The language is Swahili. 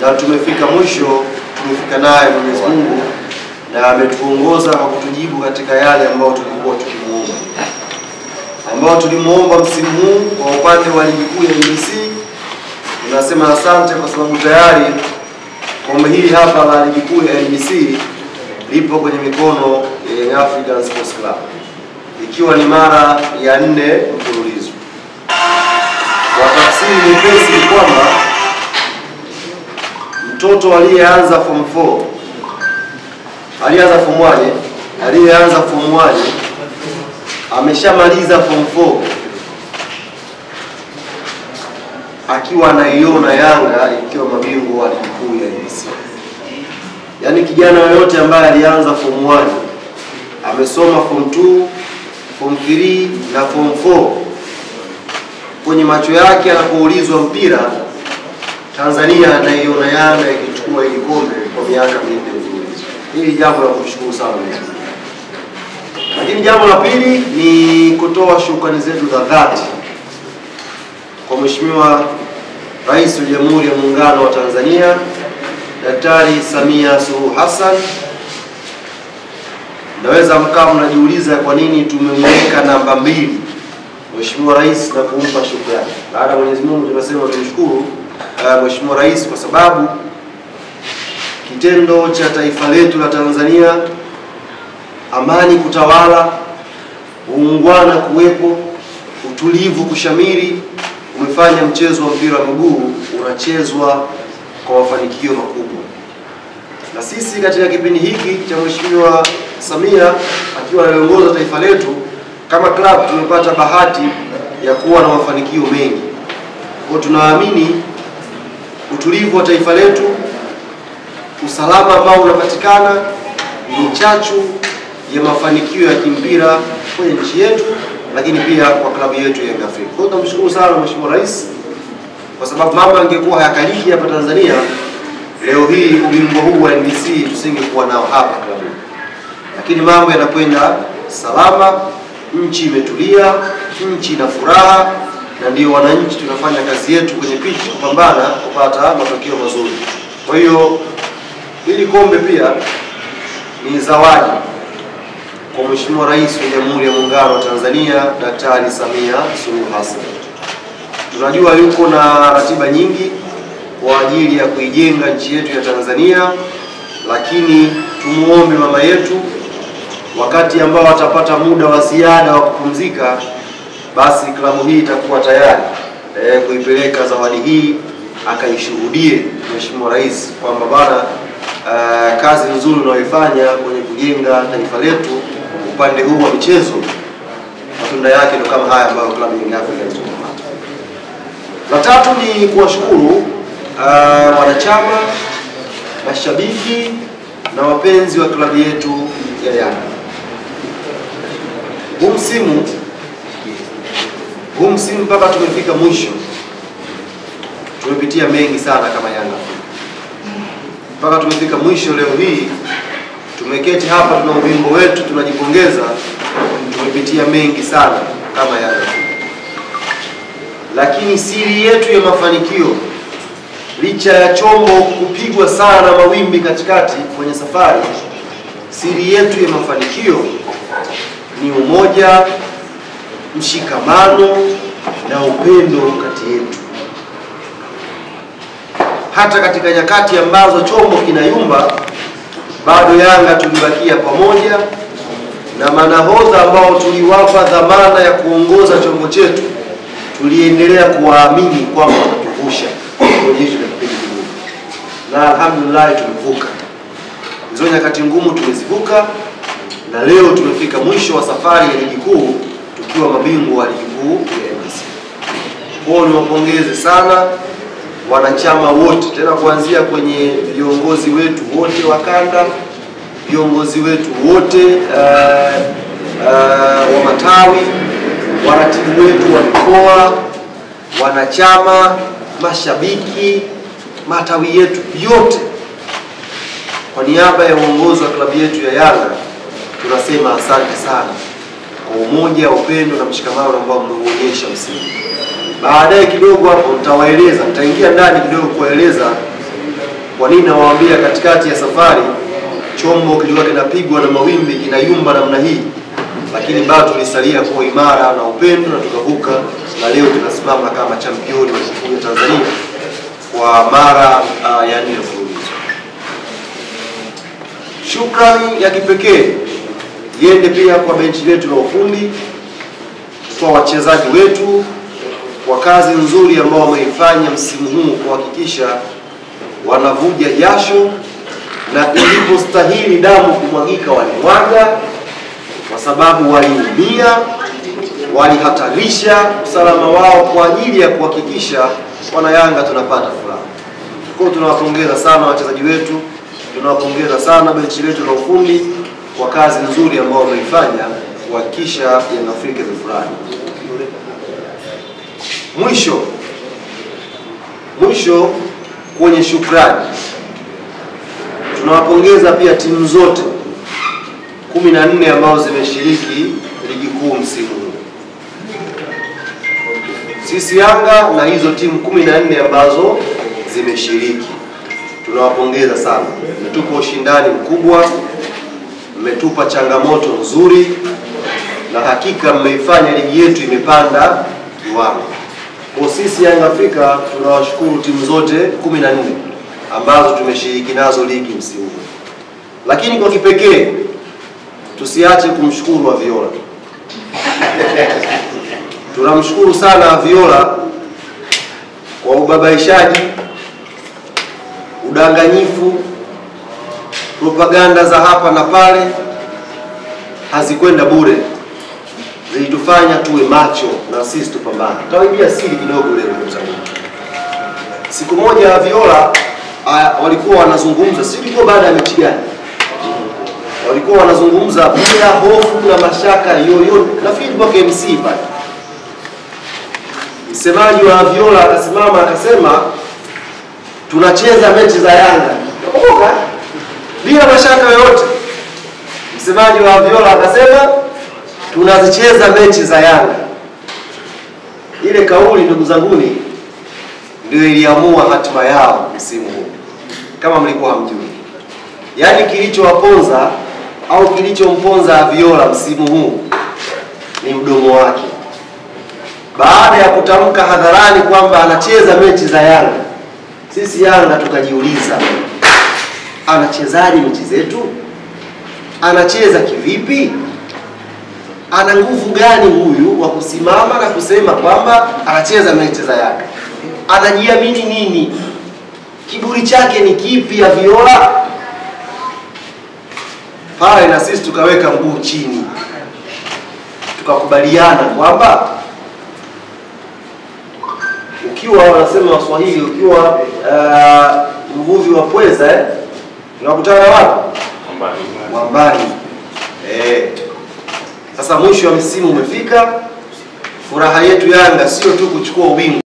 na tumefika mwisho, tumefika naye Mwenyezi Mungu na ametuongoza kwa kutujibu katika yale ambayo tulikuwa tukimuomba. Ambao tulimuomba msimu huu kwa upande wa ligi kuu ya NBC. Tunasema asante kwa sababu tayari kombe hili hapa la ligi kuu ya NBC lipo kwenye mikono ya Young Africans Sports Club, ikiwa ni mara ya 4 mfululizo. Kwa tafsiri nyepesi ni kwamba mtoto aliyeanza form 4, alianza form 1, aliyeanza form 1 ameshamaliza form 4 akiwa anaiona Yanga ikiwa mabingwa wa ligi kuu ya NBC. Yaani kijana yoyote ambaye alianza form 1 amesoma form 2, form 3 na form 4, kwenye macho yake anapoulizwa mpira Tanzania anaiona Yanga ikichukua hili kombe kwa miaka 4 mfululizo. Hili jambo la kumshukuru sana Mungu. Lakini jambo la pili ni kutoa shukrani zetu za dhati kwa Mheshimiwa Rais wa Jamhuri ya Muungano wa Tanzania Daktari Samia Suluhu Hassan. Naweza mkao mnajiuliza kwa nini tumemweka namba 2 Mheshimiwa Rais na kumpa shukrani. Baada ya Mwenyezi Mungu tunasema tumshukuru Mheshimiwa Rais kwa sababu kitendo cha taifa letu la Tanzania, amani kutawala, uungwana kuwepo, utulivu kushamiri, umefanya mchezo wa mpira wa miguu unachezwa kwa mafanikio makubwa. Na sisi katika kipindi hiki cha Mheshimiwa Samia akiwa anaongoza taifa letu, kama club tumepata bahati ya kuwa na mafanikio mengi. Kwa tunaamini utulivu wa taifa letu, usalama ambao unapatikana ni chachu ya mafanikio ya kimpira kwenye nchi yetu, lakini pia kwa klabu yetu ya Young Africans. Kwa tunamshukuru sana Mheshimiwa Rais kwa sababu mambo angekuwa hayakaliki hapa Tanzania, leo hii ubingwa huu wa NBC tusingekuwa nao hapa klabu. Lakini mambo yanakwenda salama, nchi imetulia, nchi ina furaha, na ndio wananchi tunafanya kazi yetu kwenye pitch kupambana kupata matokeo mazuri. Kwa hiyo hili kombe pia ni zawadi kwa Mheshimiwa Rais wa Jamhuri ya Muungano wa Tanzania Daktari Samia Suluhu Hassan. Tunajua yuko na ratiba nyingi kwa ajili ya kuijenga nchi yetu ya Tanzania, lakini tumuombe mama yetu wakati ambao atapata muda wa ziada wa kupumzika, basi klabu hii itakuwa tayari kuipeleka zawadi hii akaishuhudie Mheshimiwa Rais kwamba bana, kazi nzuri unayoifanya kwenye kujenga taifa letu upande huu wa michezo, matunda yake ndio kama haya ambayo klabu ya Young Africans tumepata. La tatu ni kuwashukuru wanachama, mashabiki na wapenzi wa klabu yetu ya Yanga. Huu msimu mpaka tumefika mwisho tumepitia mengi sana kama Yanga. Mpaka tumefika mwisho leo hii tumeketi hapa, tuna ubingwa wetu, tunajipongeza, tumepitia mengi sana kama Yanga. Lakini siri yetu ya mafanikio, licha ya chombo kupigwa sana mawimbi katikati kwenye safari, siri yetu ya mafanikio ni umoja, mshikamano na upendo kati yetu. Hata katika nyakati ambazo chombo kinayumba, bado Yanga tulibakia pamoja, na manahodha ambao tuliwapa dhamana ya kuongoza chombo chetu tuliendelea kuwaamini kwamba watatuvusha kwenye hizo kipindi kigumu. Na alhamdulillah tumevuka hizo nyakati ngumu, tumezivuka, na leo tumefika mwisho wa safari ya ligi kuu tukiwa mabingwa wa ligi kuu ya NBC. Kwa niwapongeze sana wanachama wote, tena kuanzia kwenye viongozi wetu wote wa kanda, viongozi wetu wote wa matawi, waratibu wetu wa mikoa, wanachama, mashabiki, matawi yetu yote. Kwa niaba ya uongozi wa klabu yetu ya Yanga tunasema asante sana kwa umoja, upendo na mshikamano ambao mmeonyesha msimu. Baadaye kidogo hapo nitawaeleza, nitaingia ndani kidogo kueleza Kwa nini nawaambia katikati ya safari chombo kilikuwa kinapigwa na mawimbi, kinayumba namna hii, lakini bado tulisalia kwa imara na upendo na tukavuka, na leo tunasimama kama championi wa ligi ya Tanzania kwa mara ya 4 mfululizo. Shukrani ya kipekee iende pia kwa benchi letu la ufundi, kwa wachezaji wetu kwa kazi nzuri ambao wameifanya msimu huu kuhakikisha wanavuja jasho, na ilipostahili damu kumwagika walimwaga, kwa sababu waliumia, walihatarisha usalama wao kwa ajili ya kuhakikisha wana Yanga tunapata furaha. Kwa hiyo tunawapongeza sana wachezaji wetu, tunawapongeza sana benchi letu la ufundi kwa kazi nzuri ambao wameifanya kuhakikisha Young Africa imefurahi. Mwisho kwenye shukrani, tunawapongeza pia timu zote 14 ambazo zimeshiriki ligi kuu msimu huu. Sisi Yanga na hizo timu 14 ambazo zimeshiriki, tunawapongeza sana. Mmetupa ushindani mkubwa, mmetupa changamoto nzuri, na hakika mmeifanya ligi yetu imepanda kiwango. Kwa sisi Young Africa tunawashukuru timu zote 14 ambazo tumeshiriki nazo ligi msimu huu. Lakini kwa kipekee tusiache kumshukuru Aviola. Tunamshukuru sana Aviola kwa ubabaishaji, udanganyifu, propaganda za hapa na pale hazikwenda bure. Zilitufanya tuwe macho na sisi tupambane. Tutawaibia siri kidogo leo ndugu zangu. Siku moja Aviola walikuwa wanazungumza, sio baada ya mechi gani, walikuwa wanazungumza bila hofu na mashaka yoyote. Nafikiri kwa KMC pale, msemaji wa Aviola akasimama akasema tunacheza mechi za Yanga. Kumbuka, bila mashaka yoyote msemaji wa Aviola akasema tunazicheza mechi za Yanga. Ile kauli ndugu zanguni ndio iliamua hatima yao msimu huu, kama mlikuwa hamjui. Yaani kilichowaponza au kilichomponza Aviola msimu huu ni mdomo wake. Baada ya kutamka hadharani kwamba anacheza mechi za Yanga, sisi Yanga tukajiuliza, anachezaje mechi zetu? Anacheza kivipi? Ana nguvu gani huyu wa kusimama na kusema kwamba anacheza mechi za Yanga? Anajiamini nini? Kiburi chake ni kipi Aviola? Pale na sisi tukaweka mguu chini, tukakubaliana kwamba ukiwa wanasema Waswahili, ukiwa mvuvi wa pweza unakutana wapi? Mwambani. Sasa mwisho wa msimu umefika. Furaha yetu Yanga sio tu kuchukua ubingwa.